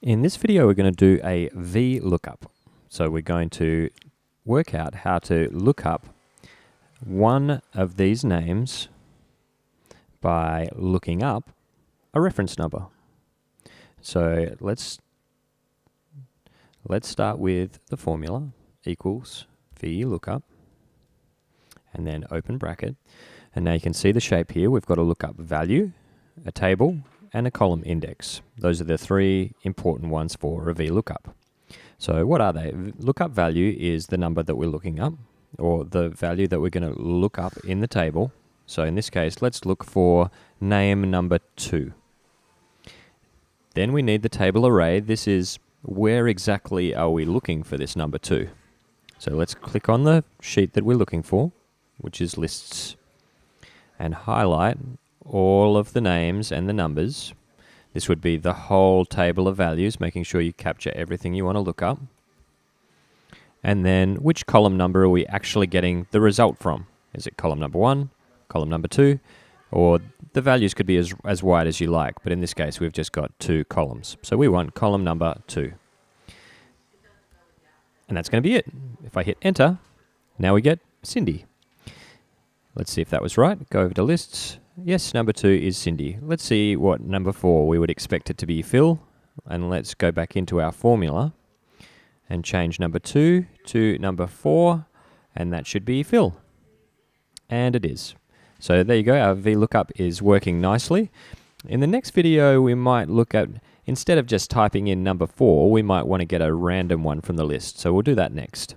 In this video, we're going to do a VLOOKUP. So we're going to work out how to look up one of these names by looking up a reference number. So let's start with the formula equals VLOOKUP and then open bracket. And now you can see the shape here. We've got a lookup value, a table, and a column index. Those are the three important ones for a VLOOKUP. So what are they? Lookup value is the number that we're looking up, or the value that we're going to look up in the table. So in this case, let's look for name number 2. Then we need the table array. This is where exactly are we looking for this number 2. So let's click on the sheet that we're looking for, which is lists, and highlight all of the names and the numbers. This would be the whole table of values, making sure you capture everything you want to look up. And then which column number are we actually getting the result from? Is it column number 1, column number 2, or the values could be as wide as you like, but in this case we've just got 2 columns. So we want column number 2. And that's going to be it. If I hit enter, now we get Cindy. Let's see if that was right. Go over to lists. Yes, number 2 is Cindy. Let's see what number 4 we would expect it to be Phil. And let's go back into our formula and change number 2 to number 4. And that should be Phil. And it is. So there you go. Our VLOOKUP is working nicely. In the next video, we might look at, instead of just typing in number 4, we might want to get a random one from the list. So we'll do that next.